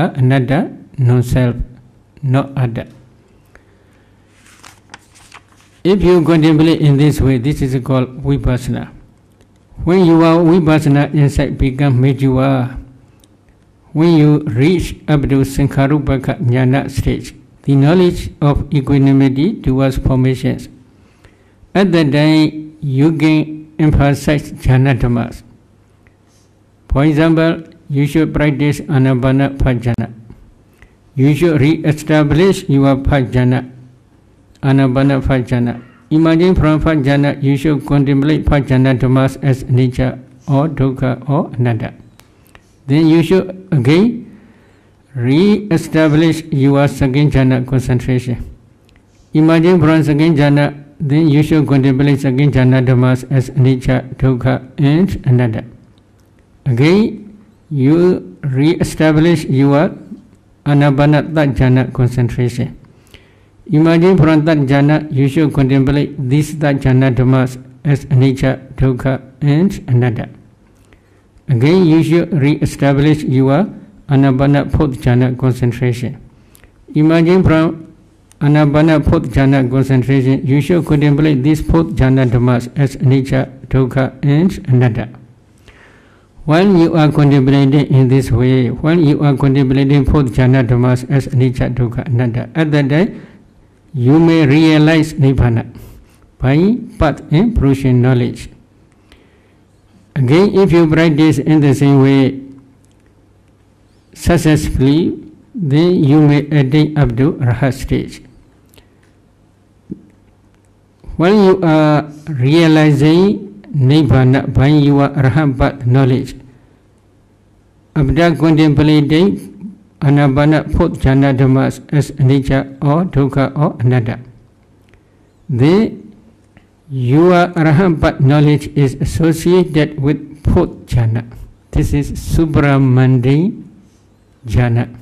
anatta, non-self, not other. If you contemplate in this way, this is called vipassana. When you are vipassana, insight becomes mature. When you reach up to Sankharupaka Jnana stage, the knowledge of equanimity towards formations, at that time you can emphasize jhana dhammas. For example, you should practice Anapana Bhajana. You should re-establish your Bhajana, Anapana Bhajana. Imagine from Bhajana, you should contemplate Bhajana dhammas as nature or dukkha or anatta. Then you should again re-establish your second jhana concentration. Imagine from second jhana, then you should contemplate second jhana dhammas as nature, dukkha and anatta. Again, you re-establish your Anapana jhana concentration. Imagine from that jhana, you should contemplate these jhana dhammas as nature, dukkha and anatta. Again, you should re-establish your Anapana jhana concentration. Imagine from Anapana jhana concentration, you should contemplate these jhana dhammas as nature, dukkha and anatta. While you are contemplating in this way, while you are contemplating jhana dhammas as nature, dukkha, anatta, at that time you may realize Nibbana by path and fruition knowledge. Again, if you practice in the same way successfully, then you may attain up to Rahat stage. When you are realizing Nibbana by your Rahat knowledge, after contemplating Anapana jhana dhammas as nature or dukkha or anatta, then your Rahat knowledge is associated with jhana. This is supramundane jhana.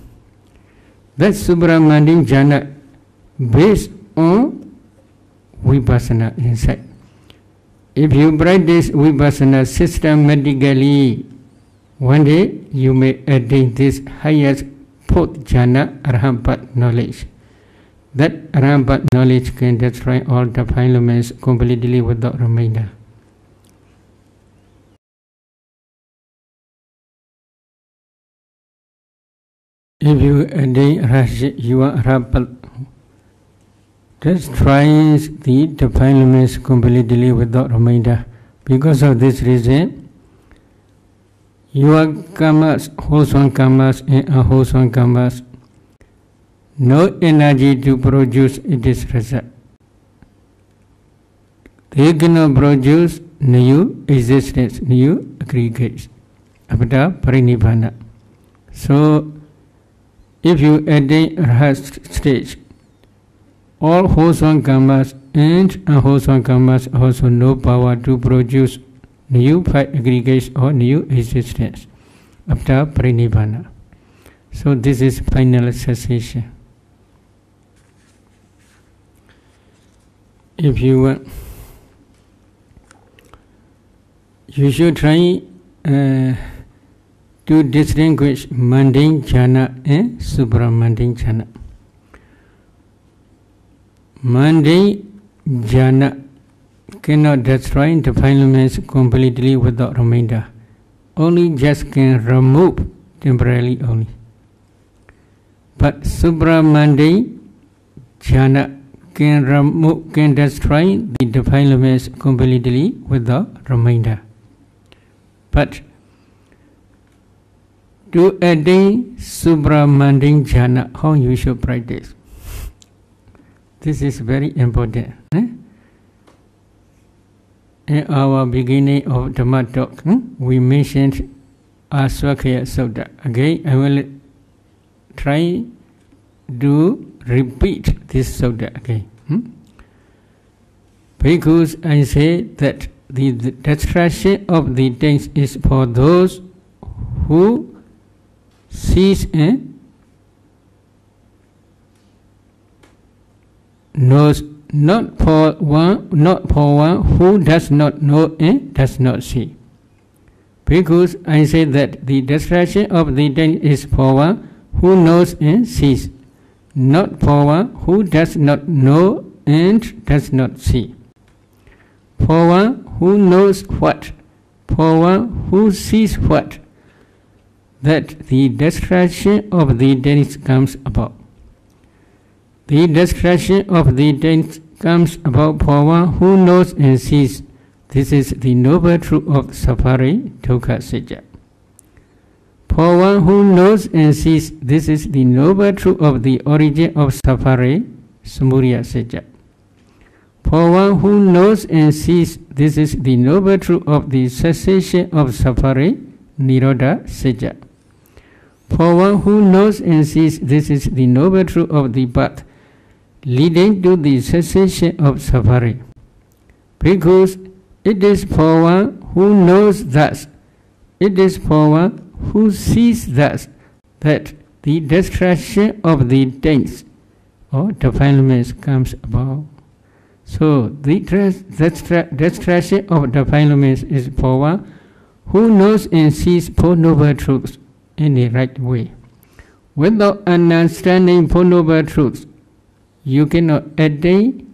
That supramundane jhana based on vipassana insight. If you practice vipassana systematically, one day you may attain this highest jhana Arhat knowledge. That Arhat knowledge can destroy all defilements completely without remainder. If you attain your Arhat destroys the defilements completely without remainder. Because of this reason, your karmas, wholesome karmas and unwholesome karmas, no energy to produce this result. They cannot produce new existence, new aggregates after parinibbana. So, if you attain Rahat stage, all wholesome karmas and unwholesome karmas also no power to produce new aggregates or new existence after parinibbana. So this is final cessation. If you want, you should try to distinguish mundane jhana and supramundane jhana. Mundane jhana cannot destroy defilements completely without remainder. Only just can remove temporarily only. But supramundane jhana can destroy the defilements completely without remainder. But to attain supramundane jhana, how you should practice? This is very important. In our beginning of Dhamma talk, we mentioned Aswakaya Sutta. Again, I will try to repeat this Sutta again. Because I say that the destruction of the things is for those who sees and knows, not for one who does not know and does not see. Because I say that the destruction of the thing is for one who knows and sees, not for one who does not know and does not see. For one who knows what, for one who sees what, that the destruction of the deeds comes about. The destruction of the deeds comes about for one who knows and sees. This is the noble truth of Sapari Dukkha Satya. For one who knows and sees, this is the noble truth of the origin of Sapari Samudaya Satya. For one who knows and sees, this is the noble truth of the cessation of Sapari Nirodha Satya. For one who knows and sees, this is the noble truth of the path leading to the cessation of Sapari. Because it is for one who knows thus, it is for one who sees thus, that the destruction of the taints or defilements comes about. So the destruction of defilements is for one who knows and sees Four Noble Truths in the right way. Without understanding Four Noble Truths, you cannot attain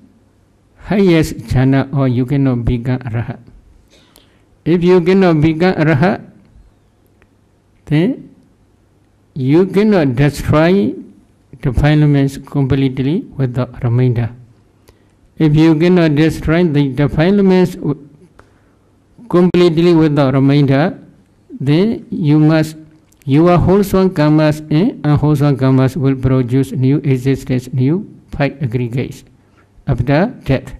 highest jhana or you cannot become Arhat. If you cannot become Arhat, then you cannot destroy defilements completely without remainder. If you cannot destroy the defilements completely without remainder, then your wholesome karmas and unwholesome karmas will produce new existence, new five aggregates after death.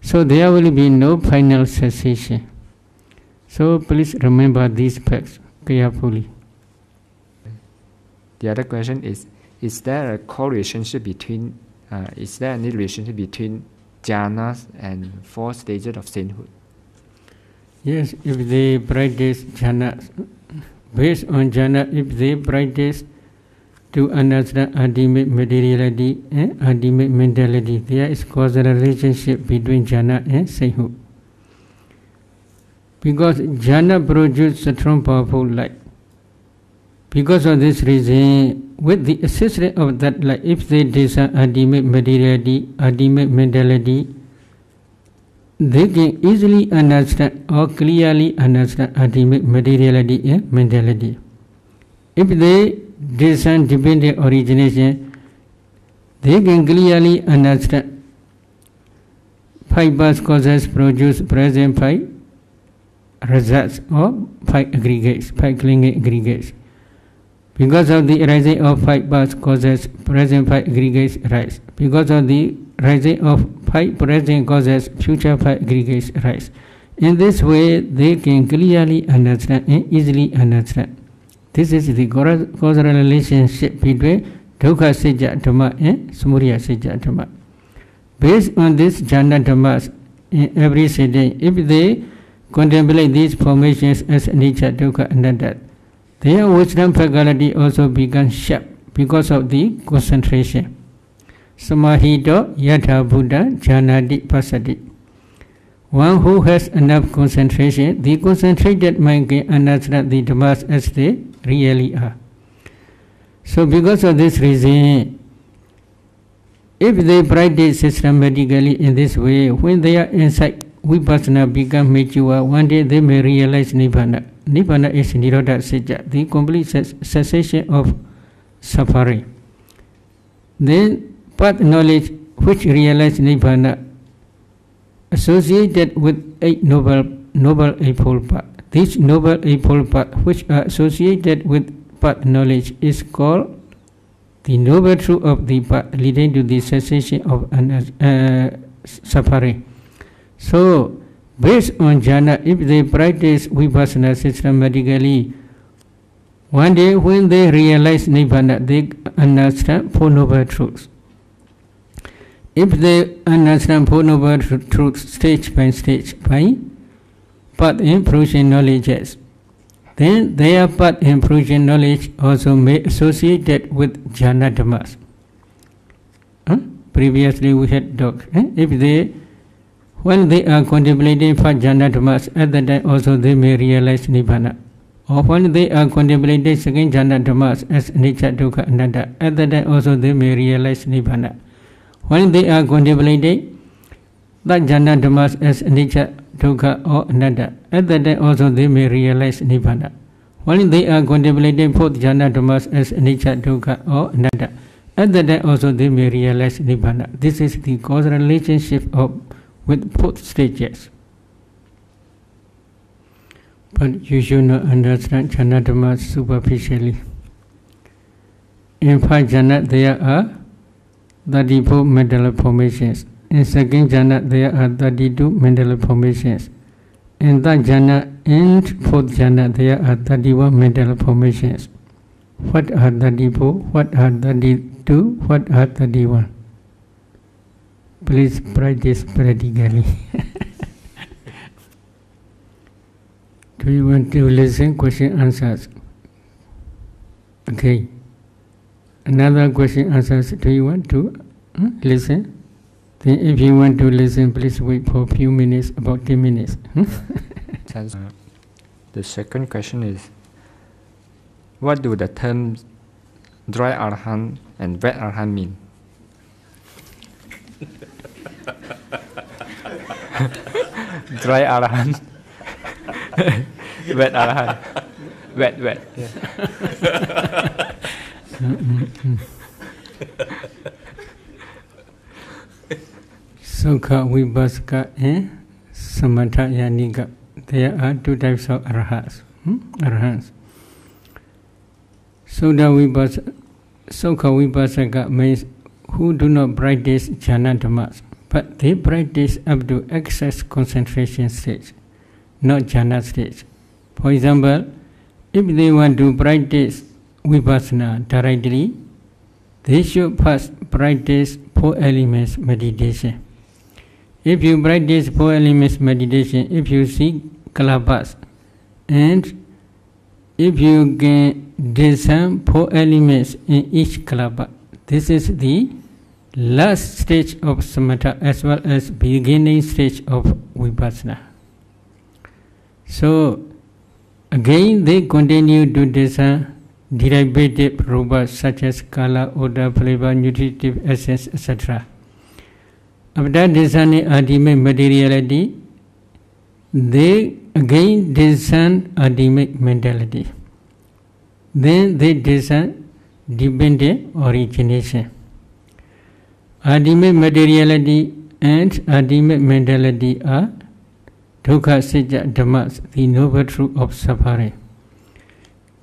So there will be no final cessation. So please remember these facts carefully. The other question is there a correlationship between, is there any relationship between jhanas and 4 stages of sainthood? Yes, if they practice jhanas, based on jhana, if they practice to understand ultimate materiality and ultimate mentality, there is causal relationship between jhana and sainthood. Because jhana produces a strong, powerful light. Because of this reason, with the assistance of that light, if they discern ultimate materiality, ultimate mentality, they can easily understand or clearly understand ultimate materiality and mentality. If they discern dependent origination, they can clearly understand 5 past causes produce present 5 results or 5 aggregates, 5 clinging aggregates. Because of the rising of 5 past causes, present 5 aggregates rise. Because of the rising of 5 present causes, future 5 aggregates rise. In this way, they can clearly understand and easily understand. This is the causal relationship between Dukkha Satya Dhamma and Samudaya Satya Dhamma. Based on this jhana dhammas, in every sitting, if they contemplate these formations as anicca, dukkha, anatta, their wisdom faculty also becomes sharp because of the concentration. Samahito yatha buddha jhanati pasati. One who has enough concentration, the concentrated mind can understand the dhammas as they really are. So because of this reason, if they practice systematically in this way, when they are inside vipassana become mature, one day they may realize nibbana. Nibbana is Nirodha Satya, the complete cessation of suffering. Then path knowledge which realizes nibbana associated with 8 noble eightfold path. This noble eightfold path which are associated with path knowledge is called the noble truth of the path leading to the cessation of suffering. So based on jhana, if they practice vipassana systematically, one day when they realize nibbana, they understand 4 noble truths. If they understand 4 noble truths stage by stage by path and fruition knowledges, then their path and fruition knowledge also may associated with jhana dhammas. Previously we had talked. If they, when they are contemplating for jhana dhammas, at that time also they may realize nibbana. or when they are contemplating second jhana dhammas as anicca, dukkha, anatta, at that time also they may realize nibbana. When they are contemplating that jhana dhammas as anicca, dukkha, or anatta, at that time also they may realize nibbana. When they are contemplating fourth jhana dhammas as anicca, dukkha, or anatta, at that time also they may realize nibbana. This is the causal relationship with both stages. But you should not understand jhana dhammas superficially. In five jhana there are 34 mental formations. In second jhana there are 32 mental formations. In third jhana and fourth jhana there are 31 mental formations. What are 34? What are 32? What are 31? Please practice practically. Do you want to listen? Question answers. Okay. Another question answers. Do you want to listen? Then if you want to listen, please wait for a few minutes, about 10 minutes. The second question is, what do the terms dry arahant and wet arahant mean? Dry arahant, wet arahant, wet. Yeah. Sukha, Vipassa and Samatha Yanika. There are two types of arahants. Arahants. Sukha Vipassaka means who do not practice jhana dhammas, but they practice up to excess concentration stage, not jhana stage. For example, if they want to practice vipassana directly, they should first practice 4 elements meditation. If you practice 4 elements meditation, if you see kalapas, and if you can discern 4 elements in each kalapa, this is the last stage of samatha as well as beginning stage of vipassana. So again they continue to discern derivative rupas such as color, odor, flavor, nutritive essence, etc. After discerning ultimate materiality, they again discern ultimate mentality. Then they discern dependent origination. Ultimate materiality and ultimate mentality are dukkha, sacca, dhammas, the noble truth of suffering.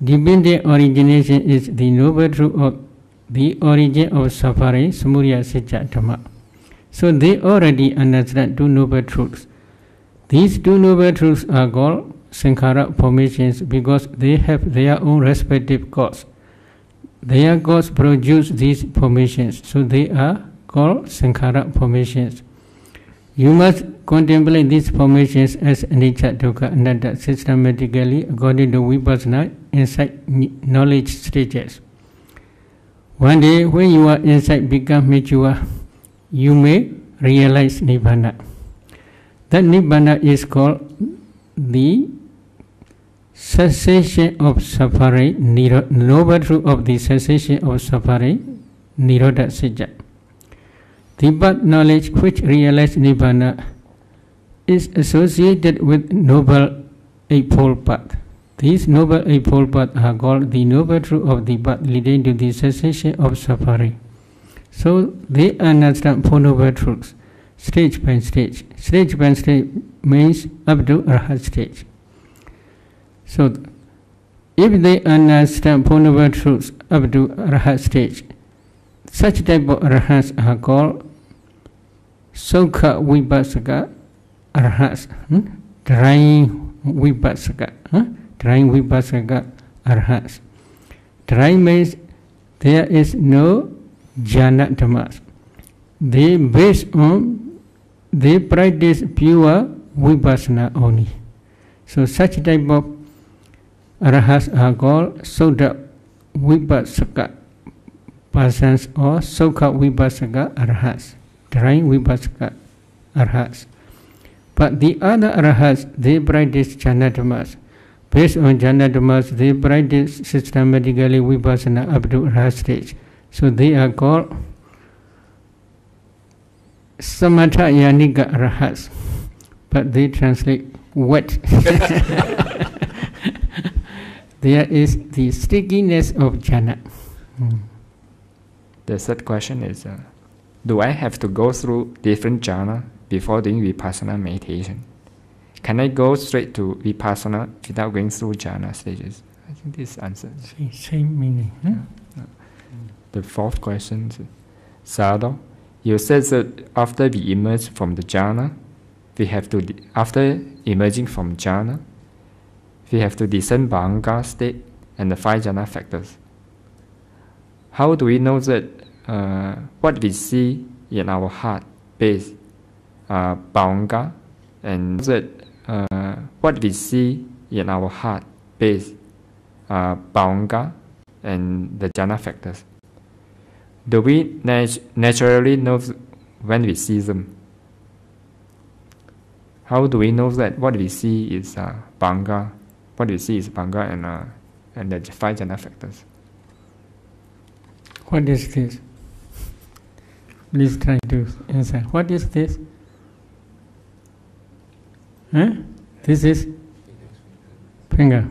Dependent origination is the noble truth of the origin of suffering, samudaya, sacca, dhamma. So they already understand 2 noble truths. These 2 noble truths are called sankhara formations because they have their own respective cause. Their cause produce these formations, so they are called sankhara formations. You must contemplate these formations as anicca, dukkha, anatta systematically according to vipassana insight knowledge stages. One day when your insight becomes mature, you may realize nibbana. That nibbana is called the cessation of suffering, noble truth of the cessation of suffering, nirodha sacca. The path knowledge which realizes nibbana is associated with noble eightfold path. These noble eightfold paths are called the noble truth of the path leading to the cessation of suffering. So they understand 4 noble truths, stage by stage. Stage by stage means up to arhat stage. So if they understand 4 noble truths up to arhat stage, such type of arahants are called sukha vipassaka arahants, drying vipassaka, drying vipassaka arahants. Drying means there is no jhana dhammas. They practice pure vipassana only. So such type of arahants are called Sutta Vipassaka persons or Sukha Vipassaka arahants, drying Vipassaka arahants. But the other arahants, they practice jhana dhammas, Based on jhana dhammas, they practice systematically vipassana up to arhat stage. So they are called samatha yanika arhats, but they translate wet. There is the stickiness of jhana. The third question is, do I have to go through different jhana before doing vipassana meditation? Can I go straight to vipassana without going through jhana stages? I think this answers. Same meaning. The fourth question is, Sadhu, you said that after we emerge from the jhana, after emerging from jhana, we have to discern Bhanga state and the 5 jhana factors. How do we know that what we see in our heart base Bhanga, and that what we see in our heart base Bhanga and the jhana factors? Do we naturally know when we see them? How do we know that what we see is Bhanga? What we see is Bhanga and the 5 jhana factors. What is this? Please try to answer. What is this? This is finger.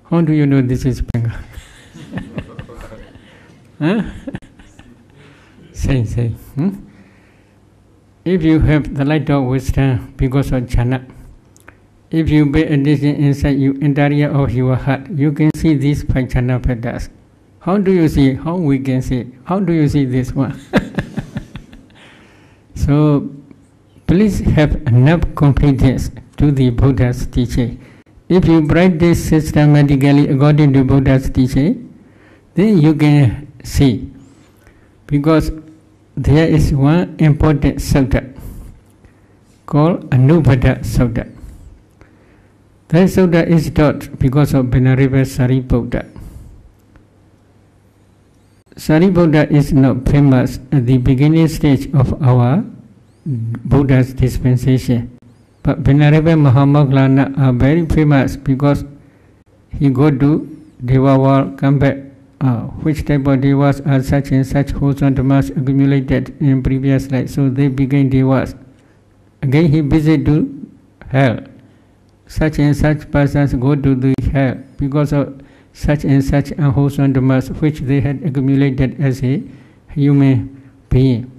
How do you know this is finger? Say. If you have the light of wisdom because of jhana, if you pay attention inside you, interior of your heart, you can see these 5 jhana factors. How do you see? How we can see? How do you see this one? So, please have enough confidence to the Buddha's teaching. If you practice systematically according to Buddha's teaching, then you can see. Because there is one important sutta called Anubhada Sutta. That sutta is taught because of Venerable Sariputta. Sariputta is not famous at the beginning stage of our Buddha's dispensation. But Venerable Mahamoggallana are very famous because he go to Deva world, come back. Which type of devas are such and such wholesome dhammas accumulated in previous life. So they became devas. Again he visit to hell. Such and such persons go to the hell because of such and such unwholesome dhammas which they had accumulated as a human being.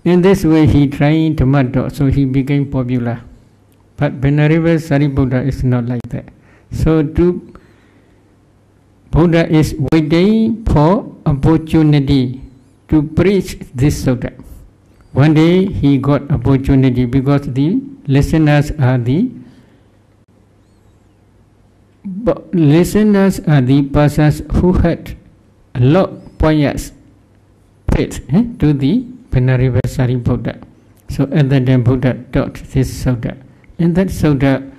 In this way he tried to murder, so he became popular. But Venerable Sariputta is not like that. So Buddha is waiting for opportunity to preach this sutta. One day he got opportunity because the listeners are the persons who had a lot pious faith to the Venerable Sariputta. So at that time Buddha taught this sutta. In that sutta,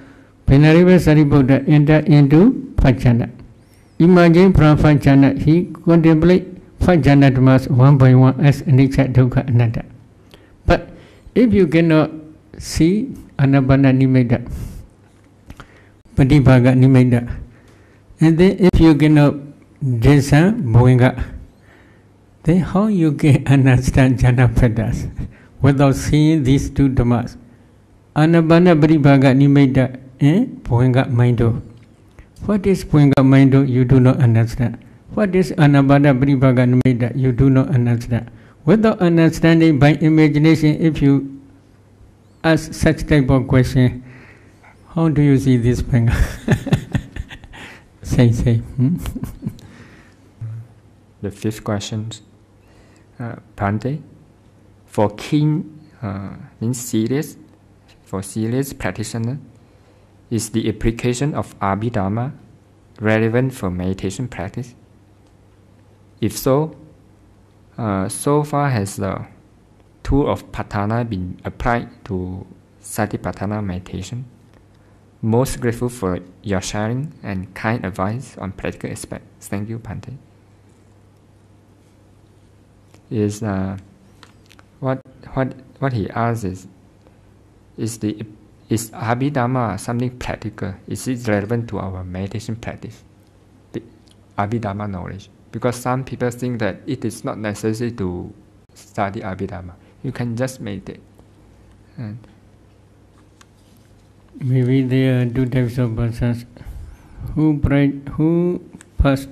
Venerable Sariputta entered into 5 jhana. Emerging from 5 jhana, he contemplates 5 jhana dhammas one by one as anicca, dukkha, anatta. But if you cannot see Anapanna Nimitta, Patibhaga Nimitta, and then if you cannot discern Bhanga, then how you can understand jhana factors without seeing these 2 dhammas? Anapanna Patibhaga Nimitta and Bhanga Mindo. What is Bhanga Mindo? You do not understand. What is Anapanna Patibhaga Nimitta? You do not understand. Without understanding by imagination, if you ask such type of question, how do you see this Bhanga? say. The 5th question, Bhante, for keen, means serious, for serious practitioner, is the application of Abhidhamma relevant for meditation practice? If so, so far has the tool of Patthana been applied to Satipatthana meditation? Most grateful for your sharing and kind advice on practical aspects. Thank you, Bhante. What he asks is is Abhidhamma something practical? Is it relevant to our meditation practice? The Abhidhamma knowledge. Because some people think that it is not necessary to study Abhidhamma. You can just meditate. And maybe there are two types of persons who first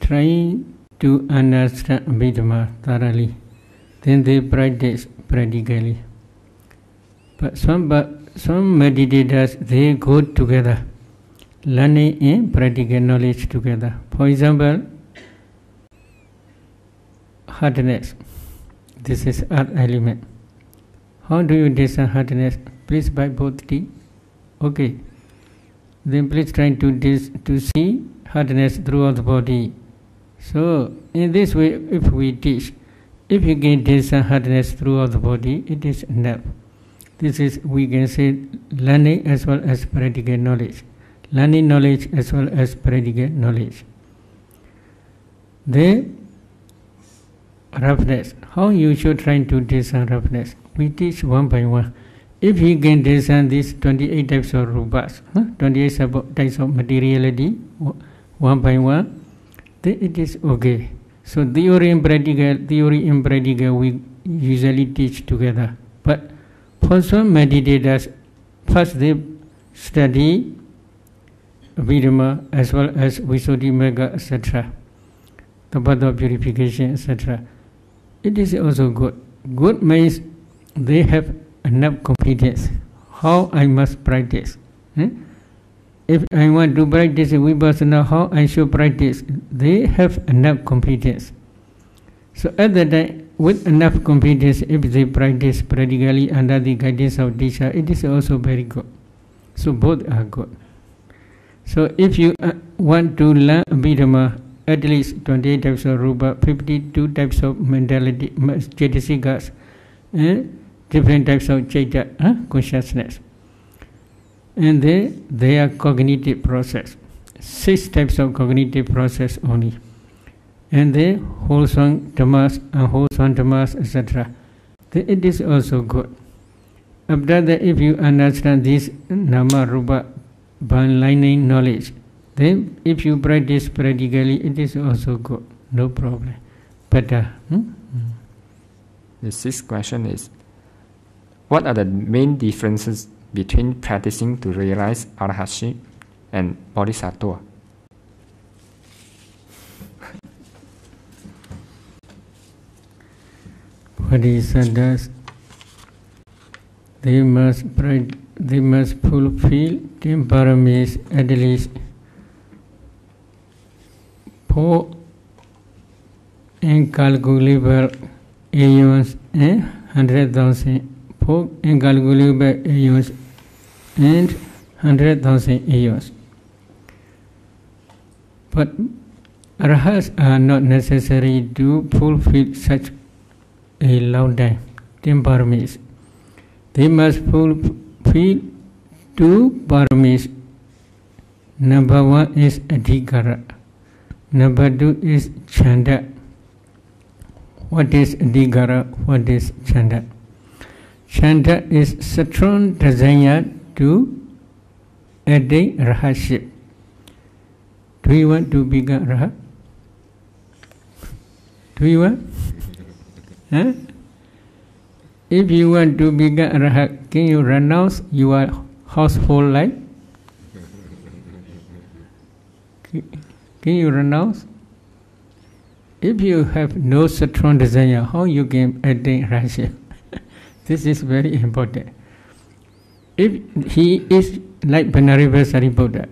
try to understand Abhidhamma thoroughly, then they practice practically. But some meditators, they go together, learning and practical knowledge together. For example, hardness. This is earth element. How do you discern hardness? Please buy both tea. Okay. Then please try to see hardness throughout the body. So in this way, if we teach, if you can discern hardness throughout the body, it is enough. This is, we can say, learning as well as practical knowledge. Learning knowledge as well as practical knowledge. The roughness. How you should try to discern roughness? We teach one by one. If you can discern these 28 types of rupas, 28 types of materiality, one by one, then it is okay. So theory and practical we usually teach together. But for some meditators, first they study Abhidhamma as well as Visuddhimagga, etc. The path of purification, etc. It is also good. Good means they have enough competence. How I must practice? If I want to practice Vipassana, how I should practice? They have enough competence. So at that time, with enough competence, if they practice practically under the guidance of teacher, it is also very good. So both are good. So if you want to learn Abhidhamma, at least 28 types of rupa, 52 types of mentality, cetasikas, different types of chaita, consciousness. And then they are cognitive process. 6 types of cognitive process only. And then wholesome dhammas, unwholesome dhammas, etc. Then it is also good. After that, if you understand this nama rupa lining knowledge, then if you practice practically, it is also good. No problem. Better. The 6th question is, what are the main differences between practicing to realize Arahatship and Bodhisattva? Bodhisattvas, they must fulfill 10 paramis at least 4 incalculable aeons and 100,000. 4 incalculable aeons and 100,000 aeons. But arahats are not necessary to fulfill such a long time, 10 paramis. They must fulfill 2 paramis. Number 1 is adhikara. Number 2 is chanda. What is adhikara? What is chanda? Chanda is strong desire to attain rahatship. Do you want to become rahat? Do you want? Huh? If you want to become rahat, can you renounce your household life? Can you renounce? If you have no strong desire, how you can attain rahatship? This is very important. If he is like Venerable Sariputta,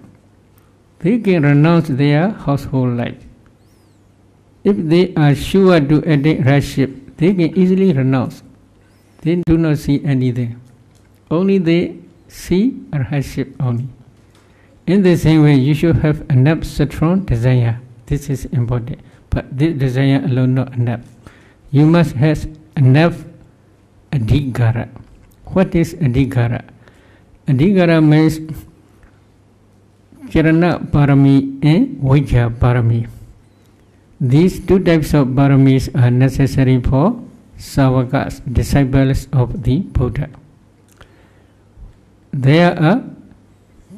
they can renounce their household life. If they are sure to attain rahatship, they can easily renounce. They do not see anything. Only they see rahatship only. In the same way, you should have enough strong desire. This is important. But this desire alone not enough. You must have enough adhikara. What is adhikara? Adhikara means charana parami and vajja parami. These 2 types of paramis are necessary for savakas, disciples of the Buddha. there are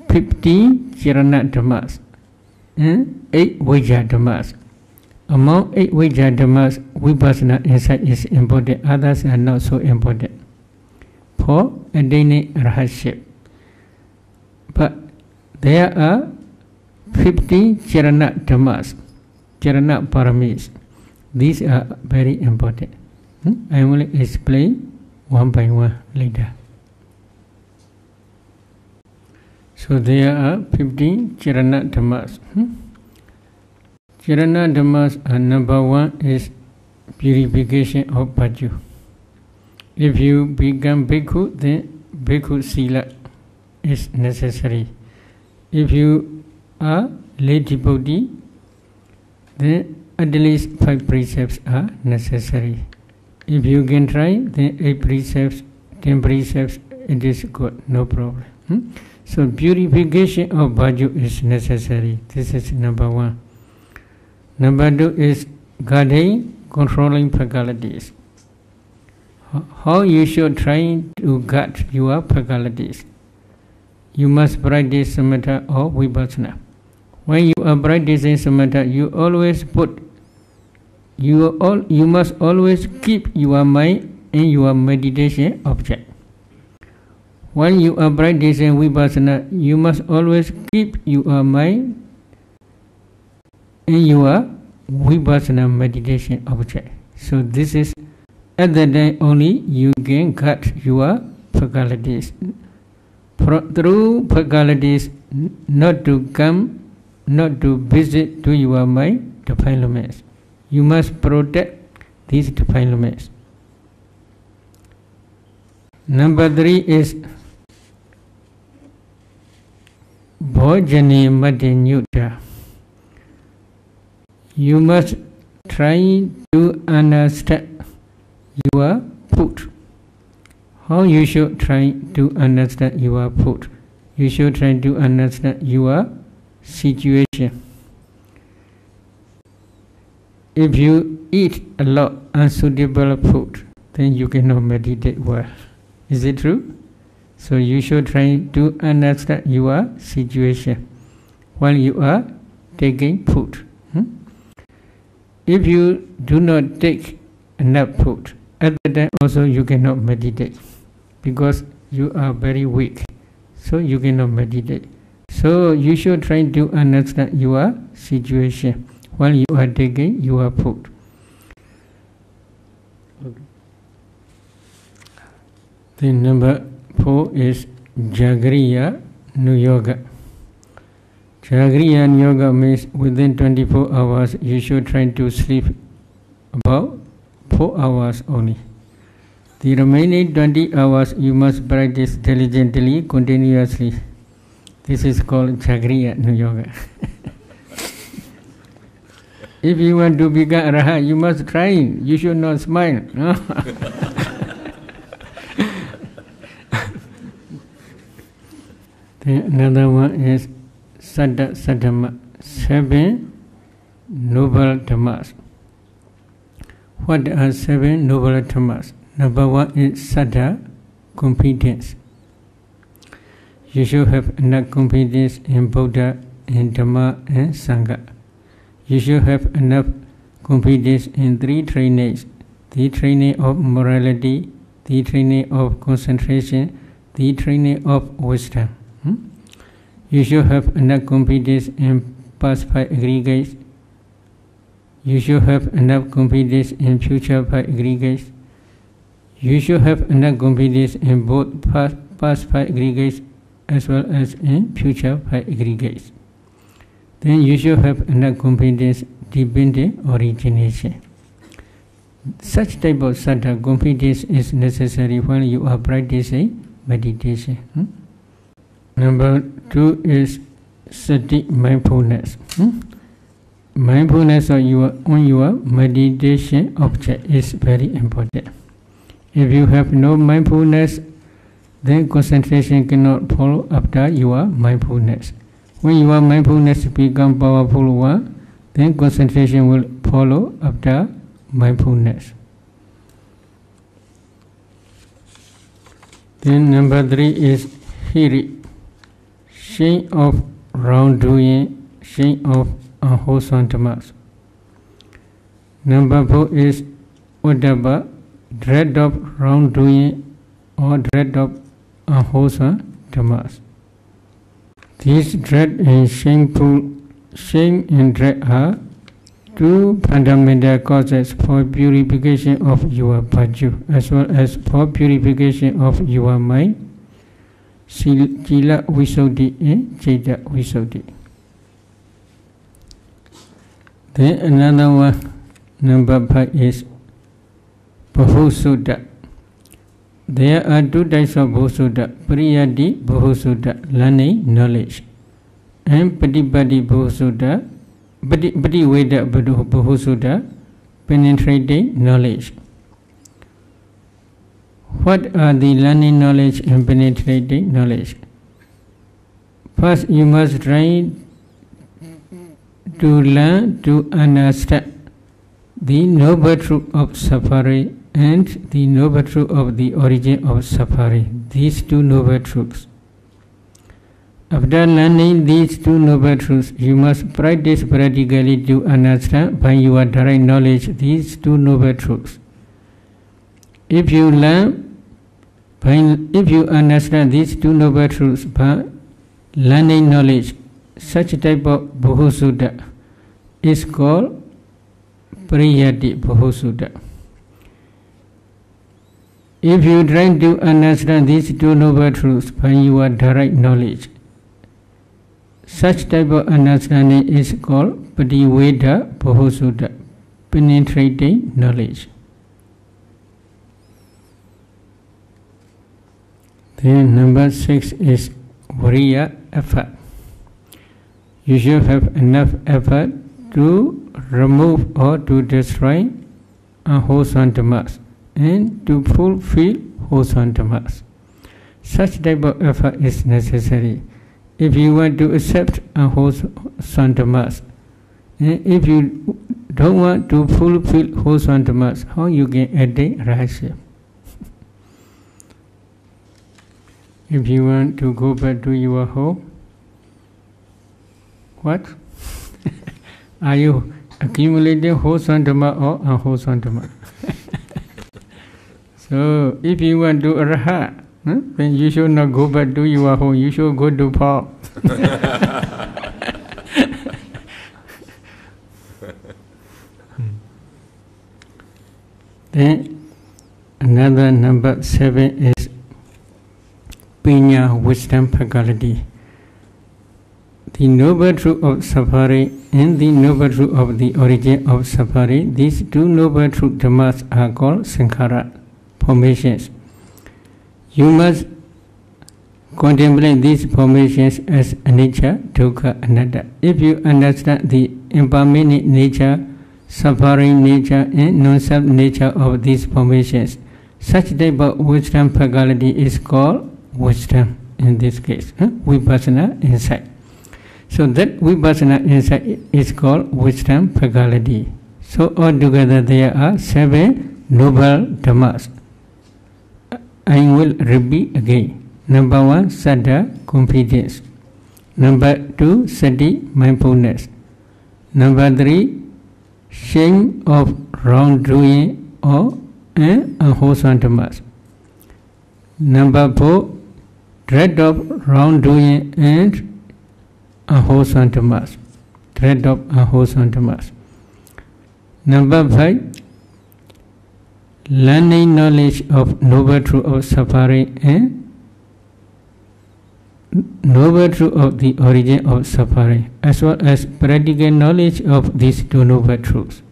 15 Charana Dhammas and 8 Vajja Dhammas. Among 8 Vajja Dhammas, Vipassana insight is important, others are not so important for attaining Arhatship. But there are 15 Charana Dhammas, Charana Paramis. These are very important. I will explain one by one later. So there are 15 Charana Dhammas. Charana Dhammas are number 1 is purification of bhaju. If you become bhikkhu, then bhikkhu sila is necessary. If you are lay devotee, then at least 5 precepts are necessary. If you can try, then 8 precepts, 10 precepts, it is good, no problem. So purification of bhaju is necessary. This is number 1. Number 2 is guarding, controlling faculties. How you should try to guard your faculties? You must practice samatha or vipassana. When you are practicing samatha, you must always keep your mind in your meditation object. When you are practicing vipassana, you must always keep your mind in your vipassana meditation object. So this is at the time only you can cut your faculties. Through faculties, not to visit to your mind defilements. You must protect these defilements. Number 3 is Bhojane Madhyanyutta. You must try to understand your food. How you should try to understand your food? You should try to understand your situation. If you eat a lot unsuitable food, then you cannot meditate well. Is it true? So you should try to understand your situation while you are taking food. If you do not take enough food, at that time also you cannot meditate because you are very weak. So you cannot meditate. So you should try to understand your situation while you are taking your food. Then number 4 is Jagriya Nuyoga. Jagriya Nuyoga means within 24 hours you should try to sleep about 4 hours only. The remaining 20 hours you must practice diligently, continuously. This is called Jagriya Nuyoga. If you want to become Arhat, you must try. You should not smile. No? Another one is Saddha Saddhamma, 7 noble dhammas. What are 7 noble dhammas? Number 1 is Saddha, confidence. You should have enough confidence in Buddha, in Dhamma and Sangha. You should have enough confidence in 3 trainings: the training of morality, the training of concentration, the training of wisdom. You should have enough confidence in past 5 aggregates. You should have enough confidence in future 5 aggregates. You should have enough confidence in both past 5 aggregates as well as in future 5 aggregates. Then you should have enough confidence dependent origination. Such type of saddha confidence is necessary when you are practicing meditation. Number 2 is sati, mindfulness. Mindfulness on your meditation object is very important. If you have no mindfulness, then concentration cannot follow after your mindfulness. When your mindfulness becomes powerful one, then concentration will follow after mindfulness. Then number 3 is hiri, shame of wrongdoing, shame of unwholesome dhammas. Number 4 is uddhava, dread of wrongdoing or dread of unwholesome dhammas. These dread and shame and dread are two fundamental causes for purification of your virtue as well as for purification of your mind, Sila Visuddhi and Citta Visuddhi. Then another one, number 5 is Bahusuddha. There are two types of Bahusuddha, Pariyatti Bahusuddha, learning knowledge, and Patipatti Bahusuddha, Pativeda Bahusuddha, penetrating knowledge. What are the learning knowledge and penetrating knowledge? First, you must try to learn to understand the noble truth of suffering and the noble truth of the origin of suffering. These two noble truths. After learning these two noble truths, you must practice practically to understand by your direct knowledge these two noble truths. If you understand these two noble truths by learning knowledge, such type of Bahusuddha is called Pariyatti Bahusuddha. If you try to understand these two noble truths by your direct knowledge, such type of understanding is called Pativeda Bahusuddha, penetrating knowledge. Then number 6 is Viriya, effort. You should have enough effort to remove or to destroy unwholesome dhammas and to fulfill wholesome dhammas. Such type of effort is necessary if you want to accept unwholesome dhammas. And if you don't want to fulfill wholesome dhammas, how you can attain rahasya? If you want to go back to your home, what? Are you accumulating wholesome dhamma or unwholesome dhamma? So, if you want to arahat, then you should not go back to your home, you should go to Paul. Then, another number 7 is Pinya, wisdom, faculty. The noble truth of suffering and the noble truth of the origin of suffering, these two noble truth dhammas are called sankhara, formations. You must contemplate these formations as anicca, dukkha, anatta. If you understand the impermanent nature, suffering nature, and non-self nature of these formations, such type of wisdom faculty is called wisdom, in this case, vipassana insight. So that vipassana insight is called wisdom faculty. So altogether there are 7 noble dhammas. I will repeat again. Number 1, saddha, confidence. Number 2, sati, mindfulness. Number 3, shame of wrongdoing or unwholesome dhammas. Number 4, dread of wrongdoing and unwholesome dhammas. Dread of unwholesome dhammas. Number 5, learning knowledge of noble truth of suffering and noble truth of the origin of suffering, as well as practical knowledge of these two noble truths.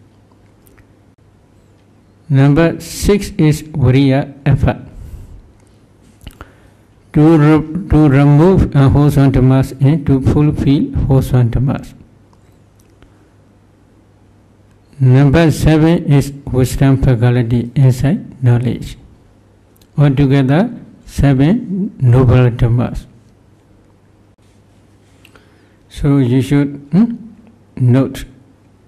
Number 6 is Viriya, effort. To remove unwholesome dhammas and to fulfill wholesome dhammas. Number 7 is wisdom faculty, insight, knowledge. Altogether 7 noble dhammas. So you should note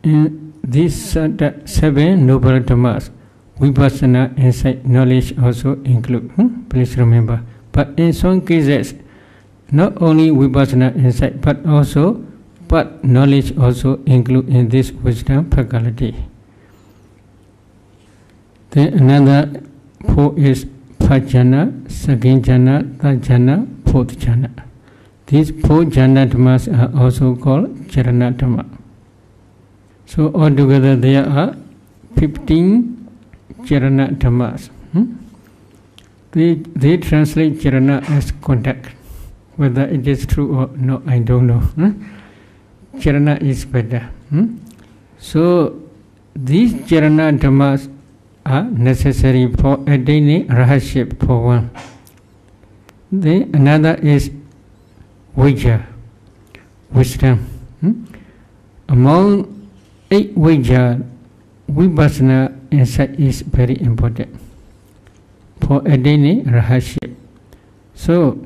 in these 7 noble dhammas, vipassana, insight, knowledge also include. Please remember. But in some cases, not only vipassana insight, but also but knowledge also include in this wisdom faculty. Then another four is first jhana, second jhana, third jhana, fourth jhana. These four jhana dhammas are also called charana dhamma. So altogether there are 15 charana dhammas. They translate charana as contact. Whether it is true or not, I don't know. Charana is better. So these charana dhammas are necessary for attaining rahaship for one. Then another is vijja, wisdom. Among 8 vijja, vipassana insight is very important for attaining rahaship. So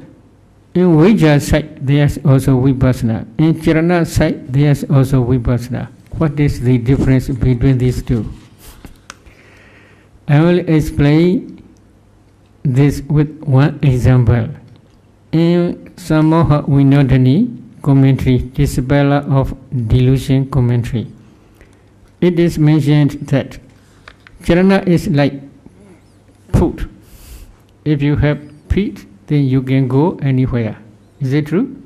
in vijja side there is also vipassana. In charana side there is also vipassana. What is the difference between these two? I will explain this with one example. In Samoha Vinodani commentary, Disabella of Delusion commentary, it is mentioned that charana is like foot. If you have feet, then you can go anywhere. Is it true?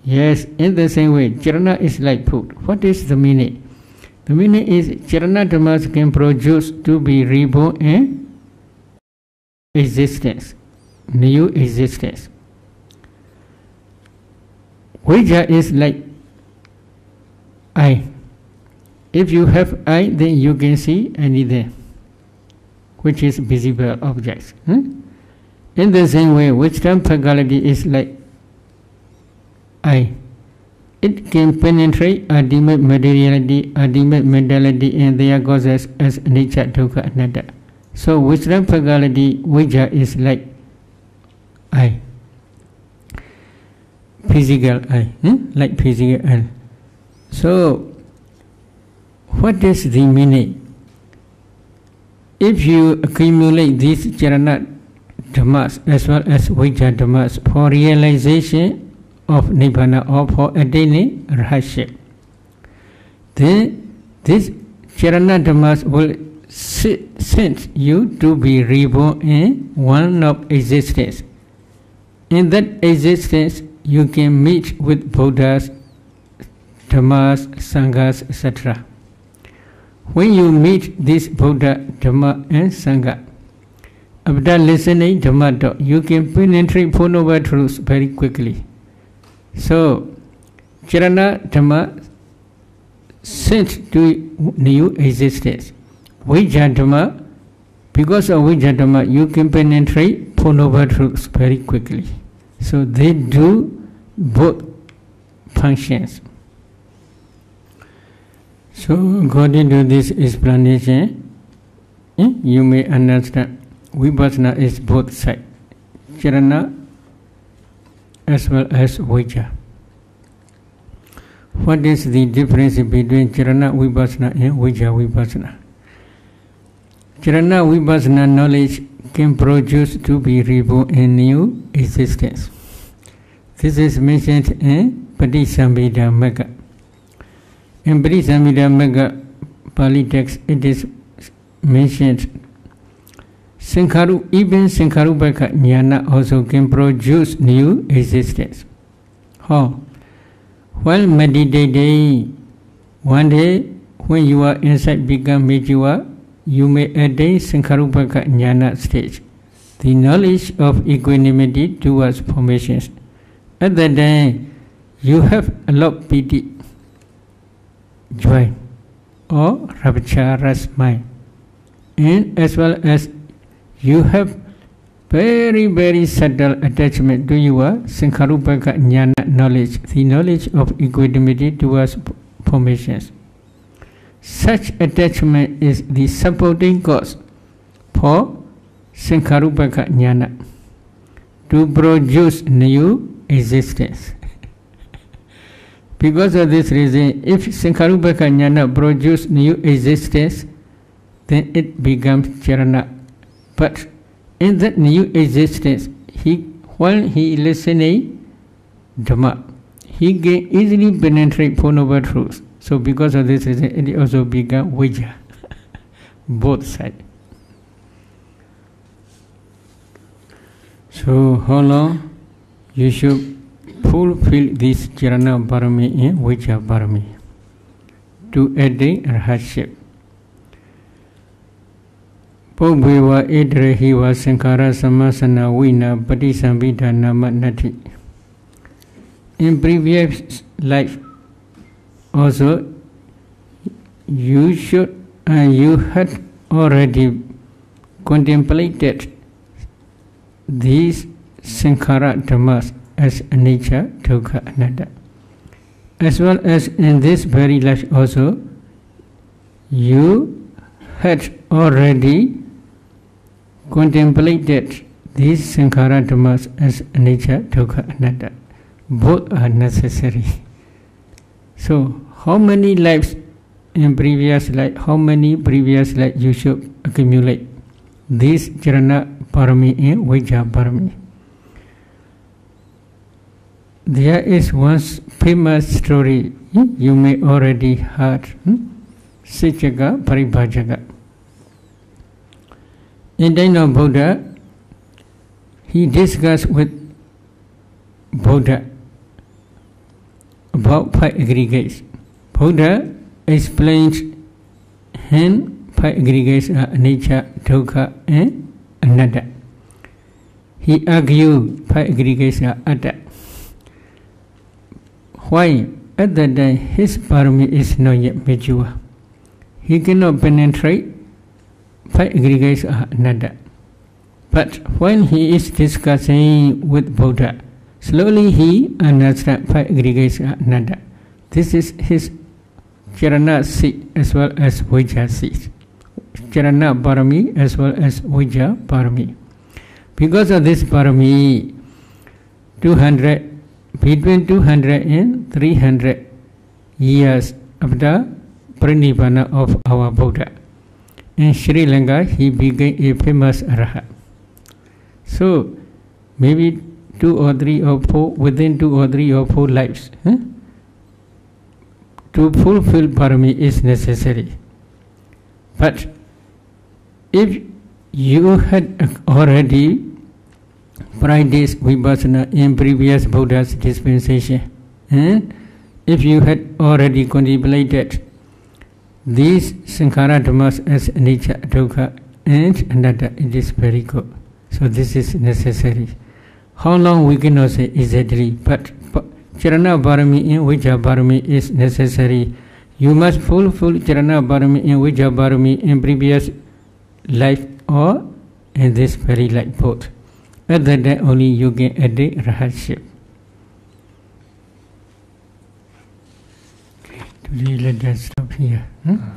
Yes, in the same way, charana is like foot. What is the meaning? The meaning is charana dhammas can produce to be reborn in existence, new existence. Vijja is like eye. If you have eye, then you can see anything which is visible objects. In the same way, wisdom faculty is like eye. It can penetrate ultimate materiality, ultimate mentality, and their causes as nature, dukkha, anatta. So wisdom faculty, vijja, is like eye, physical eye, like physical eye. So what is the meaning? If you accumulate these charana dhammas as well as vijja dhammas for realization of nibbana or for attaining rahaship, then this charana dhammas will send you to be reborn in one of existence. In that existence, you can meet with Buddhas, Dhammas, Sanghas, etc. When you meet this Buddha, Dhamma, and Sangha, after listening Dhamma talk, you can penetrate Four Noble Truths very quickly. So, charana dhamma sent to new existence. Vijja dhamma, because of vijja dhamma, you can penetrate Four Noble Truths very quickly. So they do both functions. So according to this explanation, you may understand vipassana is both sides, charana as well as vijja. What is the difference between charana vipassana and vijja vipassana? Charana vipassana knowledge can produce to be reborn in new existence. This is mentioned in Patisambhida Magga. In Patisambhida Magga Pali text, it is mentioned even Sankharupaka jnana also can produce new existence. How? While meditating, one day when you are inside become mature, you may attain Sankharupaka jnana stage, the knowledge of equanimity towards formations. At that time, you have a lot of pity, joy, or rapture, mind, and as well as you have very, very subtle attachment to your Sankharupaka jnana knowledge, the knowledge of equanimity towards formations. Such attachment is the supporting cause for Sankharupaka jnana to produce new existence. Because of this reason, if Sankharupaka jnana produce new existence, then it becomes charana. But in that new existence, while he listening Dhamma, he can easily penetrate Four Noble Truths. So because of this reason, it also become Vijja. Both sides. So how long you should fulfill this Charana Parami in Vijja Parami to attain Rahatship. Pobheva Edrehiva Sankara Samasana Vina Patisambhita Namanati. In previous life, also you had already contemplated these Sankhara Dhammas as anicca, dukkha, anatta. As well as in this very life also, you had already contemplated these Sankhara Dhammas as anicca, dukkha, anatta. Both are necessary. So, how many lives in previous life, how many previous lives you should accumulate this Charana Parami and Vijja Parami? There is one famous story you may already heard, Sicaka Paribhajaka. In time of Buddha, he discussed with Buddha about 5 aggregates. Buddha explains him 5 aggregates are anicca, dukkha, and anatta. He argued 5 aggregates are atta. Why? At that time his parami is not yet mature. He cannot penetrate 5 aggregates are anatta. But when he is discussing with Buddha, slowly he understands 5 aggregates are anatta. This is his Charana seat as well as Vijja seat. Charana Parami as well as Vijja Parami. Because of this Parami, between 200 and 300 years after Pranibhana of our Buddha, in Sri Lanka he became a famous Arhat. So maybe 2 or 3 or 4, within 2 or 3 or 4 lives, to fulfill Parami is necessary. But if you had already practiced Vipassana in previous Buddha's dispensation, and if you had already contemplated these Sankhara Dhammas as anicca, dukkha, and anatta, it is very good. So this is necessary. How long we cannot say exactly, but Charana Parami and Vijja Parami is necessary. You must fulfill Charana Parami and Vijja Parami in previous life or in this very life both. At that time only you can attain Rahatship. Today let us stop here.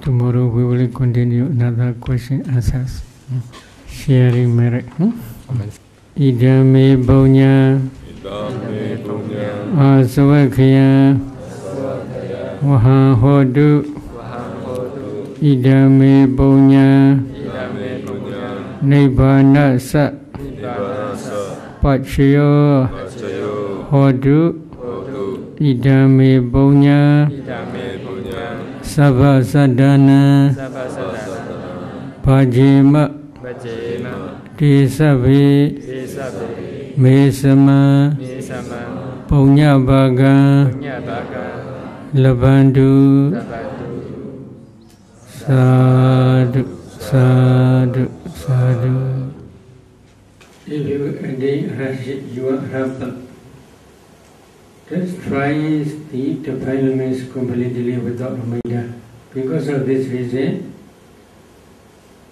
Tomorrow we will continue another question answers. Sharing merit. Idame Bonya Asavakaya Waha Hodu Idame Bonya Nibbana Sa Pachayo Hodu Idame Bonya Sabha Sadhana Pajima Tisavi Mesama Punya Baga Labandu Sadhu Sadhu Sadhu. If you attain Rahatship, you are Rahat. Just try the defilements completely without Amida. Because of this reason,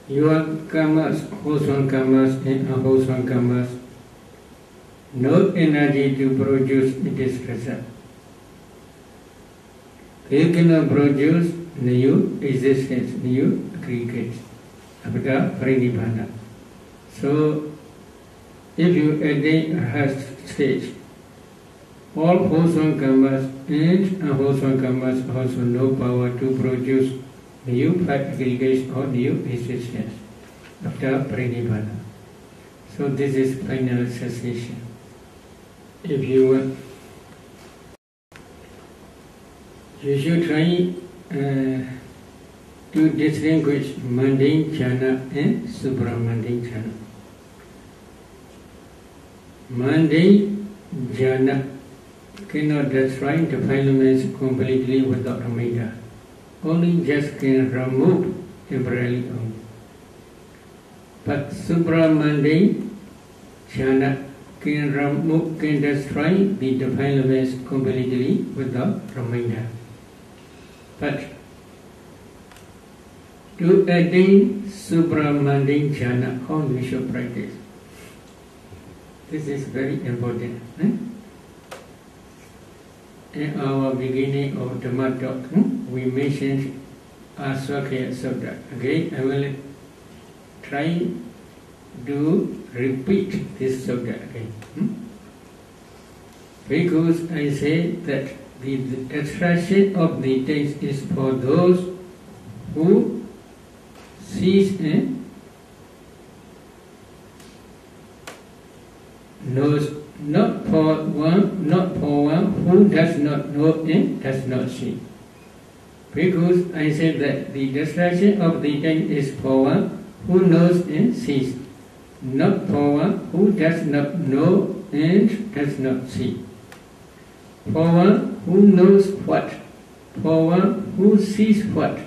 your karmas, wholesome karmas and unwholesome karmas, no energy to produce this result. They cannot produce new existence, new aggregates after Pranibhana. So, if you attain a Rahat stage, all wholesome karmas and unwholesome karmas also no power to produce new 5 aggregates or new existence after Pranibhana. So this is final cessation. if you should try to distinguish mundane jhana and supramundane jhana. Mundane jhana cannot destroy defilements completely without remainder. Only just can remove temporarily only. But supramundane jhana can destroy the defilements completely without remainder. But to attain supramundane jhana, how we should practice? This is very important. In our beginning of Dhamma talk, we mentioned Aswakaya Sutta. Again, I will try to repeat this sutta again. Because I say that the attraction of the taste is for those who sees and knows, not for one who does not know and does not see. Because I say that the distraction of the taste is for one who knows and sees, not for one who does not know and does not see. For one who knows what, for one who sees what,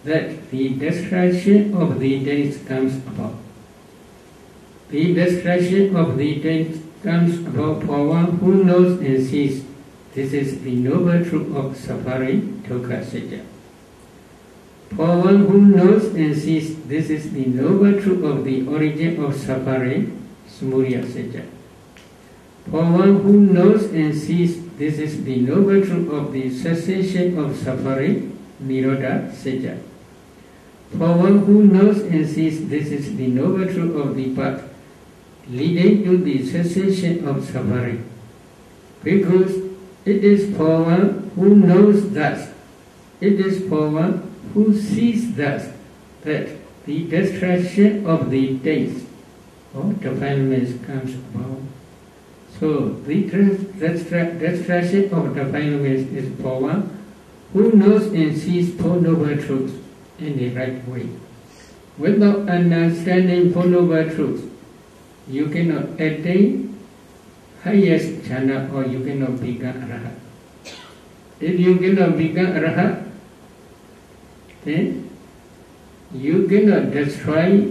that the destruction of the taste comes about. The destruction of the taste comes about for one who knows and sees. This is the noble truth of suffering, dukkha satya. For one who knows and sees, this is the noble truth of the origin of suffering, samudaya satya. For one who knows and sees, this is the noble truth of the cessation of suffering, nirodha satya. For one who knows and sees, this is the noble truth of the path leading to the cessation of suffering. Because it is for one who knows thus, it is for one who sees thus, that the destruction of the taste or defilements comes about. So the destruction of defilements is for one who knows and sees Four Noble Truths in the right way. Without understanding Four Noble Truths, you cannot attain highest jhana or you cannot become arahat. If you cannot become arahat, then you cannot destroy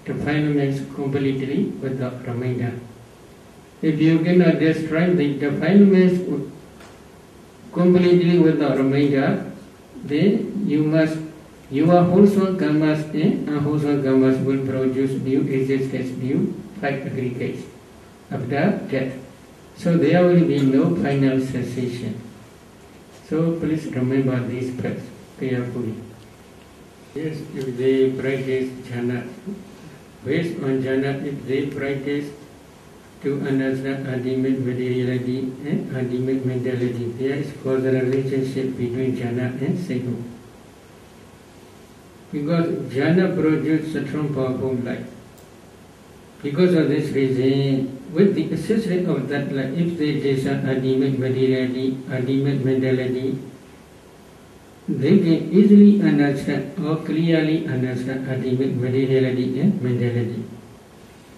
defilements completely without remainder. If you cannot destroy the defilements completely without remainder, then your wholesome karmas and unwholesome karmas will produce new existence, new five aggregates after death. So there will be no final cessation. So please remember these steps carefully. Yes, if they practice jhana, based on jhana, if they practice to understand ultimate materiality and ultimate mentality, there is causal relationship between jhana and sequel. Because jhana produces a strong powerful light. Because of this reason, with the assistance of that light, if they discern ultimate materiality, ultimate mentality, they can easily understand or clearly understand ultimate materiality and mentality.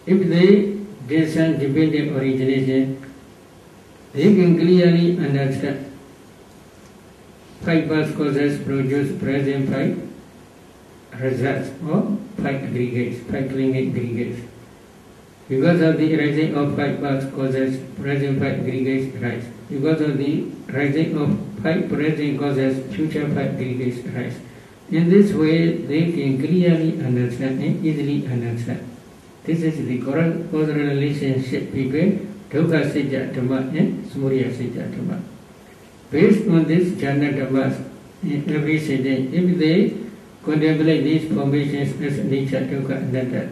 If they discern dependent origination, they can clearly understand five past causes produce present five results or five aggregates, five clinging aggregates. Because of the rising of five past causes, present five aggregates rise. Because of the rising of five present causes, future five aggregates rise. In this way, they can clearly understand and easily understand. This is the causal relationship between dukkha satya dhamma and samudaya satya dhamma. Based on this jhana dhammas, in every sitting, if they contemplate these formations as nature, dukkha, anatta,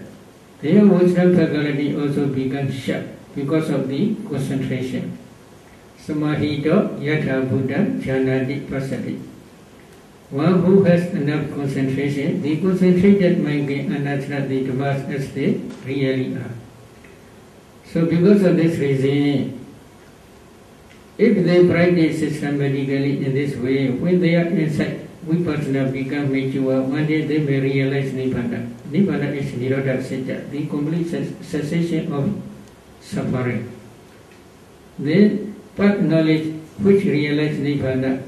their wisdom faculty also becomes sharp because of the concentration. Samahito yatha buddha jhanati pasati. One who has enough concentration, the concentrated mind can understand the dhammas as they really are. So because of this reason, if they practice systematically in this way, when they are inside Vipassana become mature, one day they may realize Nibbana. Nibbana is Nirodha Sita, the complete cessation of suffering. Then path knowledge which realize Nibbana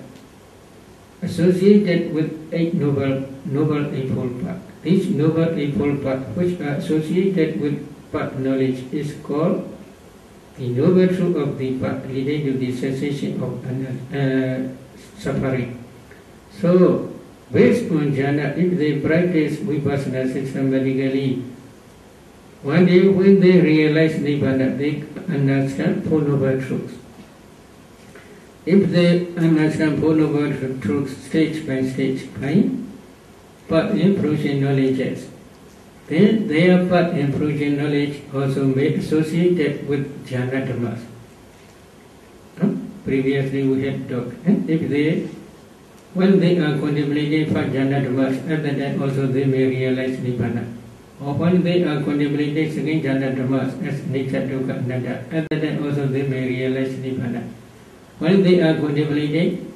associated with eight noble eightfold path. This noble eightfold path which are associated with path knowledge is called the noble truth of the path leading to the cessation of suffering. So, based on jhana, if they practice vipassana systematically, one day when they realize Nibbana, they understand Four Noble Truths. If they understand Four Noble Truths stage by path improving knowledges, then their path improving knowledge also may associated with jhana dhammas. Previously we had talked. When they are contemplating for jhana dhammas, at that time also they may realize Nibbana. Or when they are contemplating second jhana dhammas as anicca, dukkha, anatta, at that time also they may realize Nibbana. When they are contemplating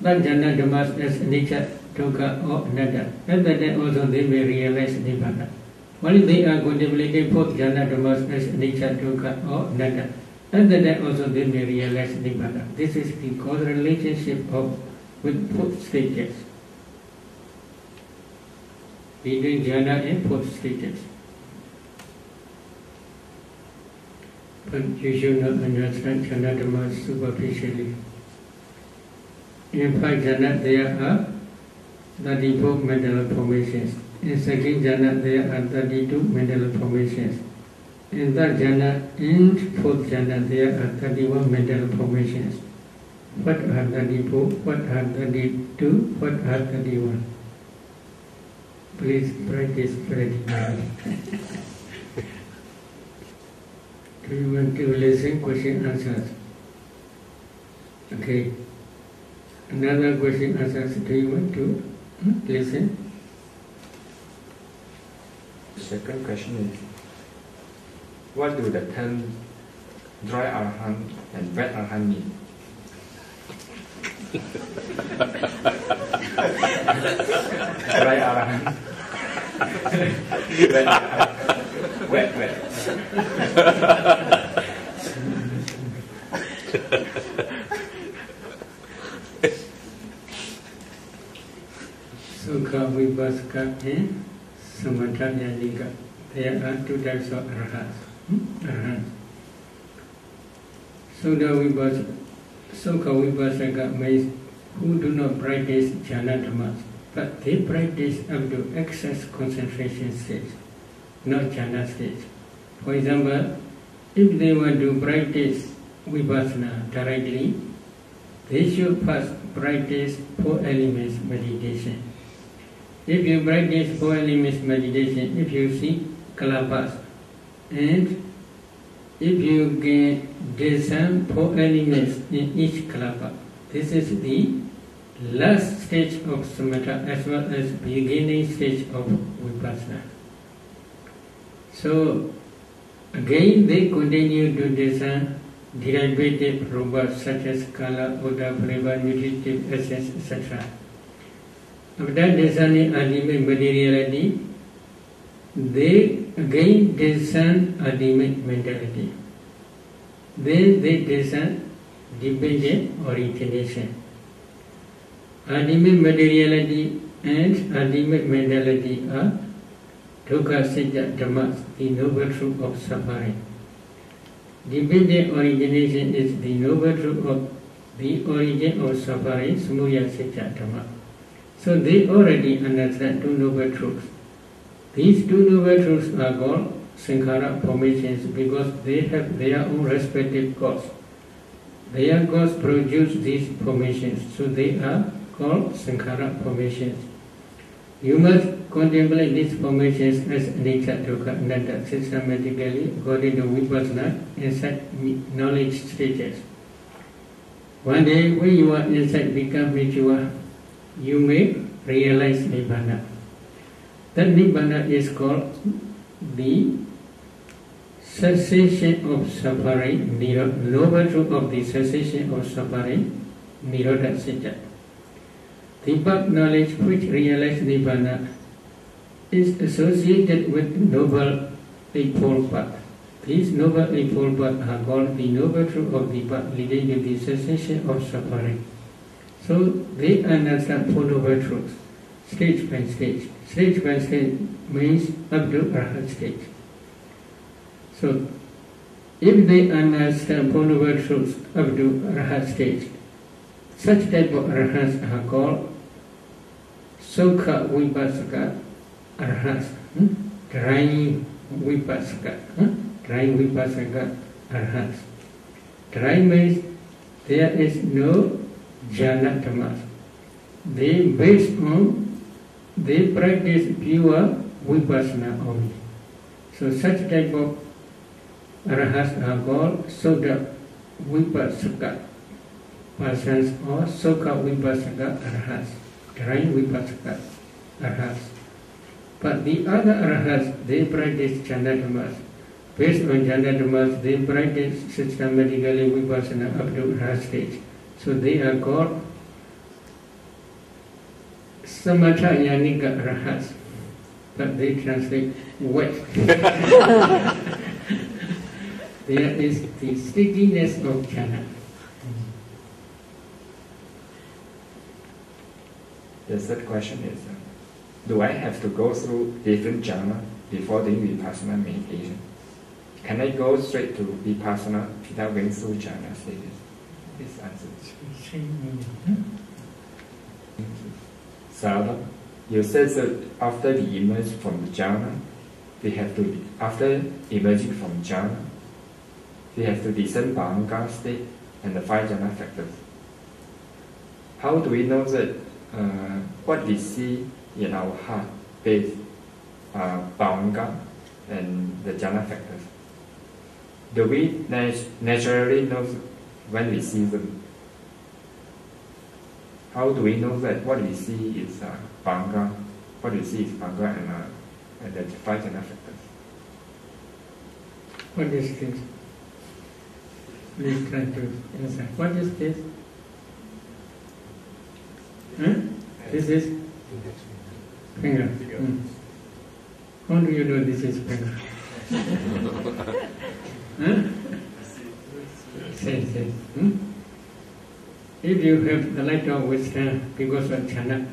third jhana dhammas as anicca, dukkha or anatta, at that time also they may realize Nibbana. When they are contemplating fourth jhana dhammas as anicca, dukkha or anatta, at that time also they may realize Nibbana. This is the causal relationship with fourth stages. Between jhana and fourth stages. But you should not understand jhana dhamma superficially. In five jhana there are 34 mental formations. In second jhana there are 32 mental formations. In third jhana and fourth jhana there are 31 mental formations. What are 34? What are 32? What are 31? Please practice very well. Do you want to listen? Question answers. Okay. Another question answers. Do you want to listen? The second question is, what do the term dry arahant and wet arahant mean? Dry arahant. Wet. Sukha, Vipassana and Samatha Jnana. There are two types of arahants. Sukha Vipassana means who do not practice jhana dhammas, but they practice up to excess concentration stage, not jhana stage. For example, if they want to practice vipassana directly, they should first practice four elements meditation. If you practice four elements meditation, if you see kalapas, and if you can discern four elements in each kalapa, this is the last stage of samatha as well as beginning stage of vipassana. So again they continue to discern derivative rupas such as color, odor, flavor, nutritive essence, etc. After discerning ultimate materiality, they again discern ultimate mentality. Then they discern dependent origination. Ultimate materiality and ultimate mentality are dukkha, sita, dhammas, the noble truth of suffering. Dependent origination is the noble truth of the origin of suffering, samudaya, sita, dhamma. So they already understand two noble truths. These two noble truths are called sankhara formations because they have their own respective cause. Their cause produce these formations, so they are called sankhara formations. You must contemplate these formations as anicca, dukkha, anatta systematically according to vipassana inside knowledge stages. One day when your insight becomes mature, you may realize Nibbana. That Nibbana is called the cessation of suffering, noble truth of the cessation of suffering, Nirodha Sita. The path knowledge which realizes Nibbana is associated with Noble Eightfold Path. These Noble Eightfold Paths are called the Noble Truth of the Path leading to the cessation of suffering. So they understand Four Noble Truths, stage by stage. Stage by stage means up to Arhat stage. So if they understand Four Noble Truths up to Arhat stage, such type of Arhats are called Sukha Vipassaka Arhats, dry Vipassaka, dry Vipassaka Arhats. Dry means there is no jhana dhammas. They practice pure Vipassana only. So such type of Arhats are called Sukha Vipassaka persons or Sukha Vipassaka Arhats, dry Vipassaka Arhats. But the other Arhats, they practice jhana dhammas. Based on jhana dhammas, they practice systematically Vipassana up to Arhat stage. So they are called Samatha Yanika Arhats, but they translate wet. There is the stickiness of jhana. The third question is, do I have to go through different jhana before doing Vipassana meditation? Can I go straight to Vipassana without going through jhana stages? This answer. Sarada, you said that after we emerge from the jhana, after emerging from jhana, we have to discern Bhavanga state and the 5 jhana factors. How do we know that what we see in our heart is Bhavanga and the jhana factors? Do we naturally know when we see them? How do we know that what we see is Bhavanga, what we see is Bhavanga and the 5 jhana factors? What is this? Please try to answer. What is this? This is finger. How do you know this is finger? Say. If you have the light of wisdom because of jhana,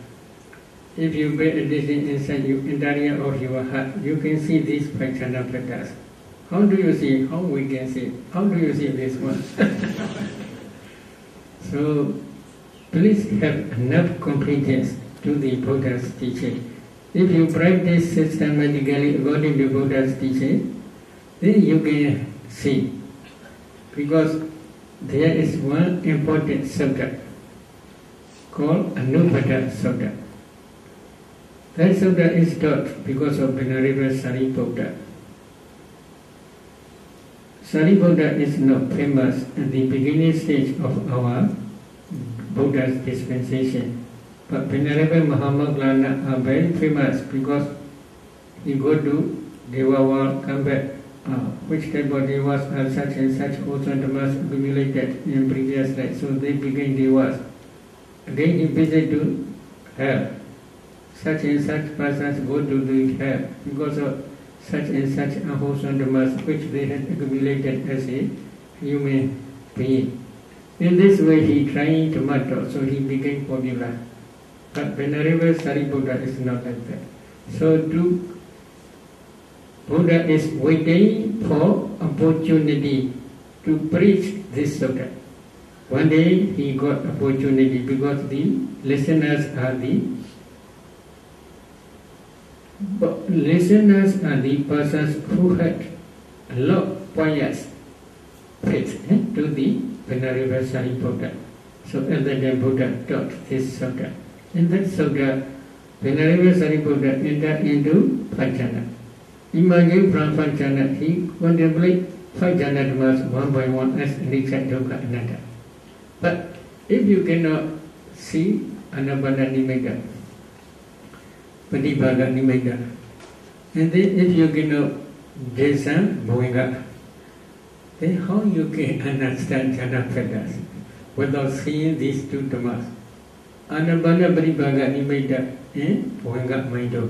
if you pay attention inside your interior of your heart, you can see these 5 jhana factors. How do you see? How we can see? How do you see this one? So please have enough competence to the Buddha's teaching. If you practice systematically according to Buddha's teaching, then you can see. Because there is one important subject called Anupada Sutta. That sutta is taught because of Venerable Sariputta. Sariputta is not famous at the beginning stage of our Buddha's dispensation. But Venerable Mahamoggallana are very famous because he go to Deva world, come back. Which type of devas are such and such also dhammas accumulated in previous life. So they became devas. Again he visit to hell. Such and such persons go to the hell because of such and such unwholesome dhammas which they had accumulated as a human being. In this way he tried to matter, so he became popular. But Venerable Sariputta is not like that. So Buddha is waiting for opportunity to preach this sutta. One day he got opportunity because the listeners are the persons who had a lot of pious faith to the Venerable Sariputta. So at that time Buddha taught this sutta. In that sutta, Venerable Sariputta entered into 5 jhana. Emerging from 5 jhana, he contemplated 5 jhana dhammas one by one as anicca, dukkha, anatta. But if you cannot see Anapada Nimitta, Patibhaga Nimitta, and then if you cannot discern Bhavanga, Then how you can understand jhana factors without seeing these two dhammas? Anapana paribhaga nimitta and bhavanga maido.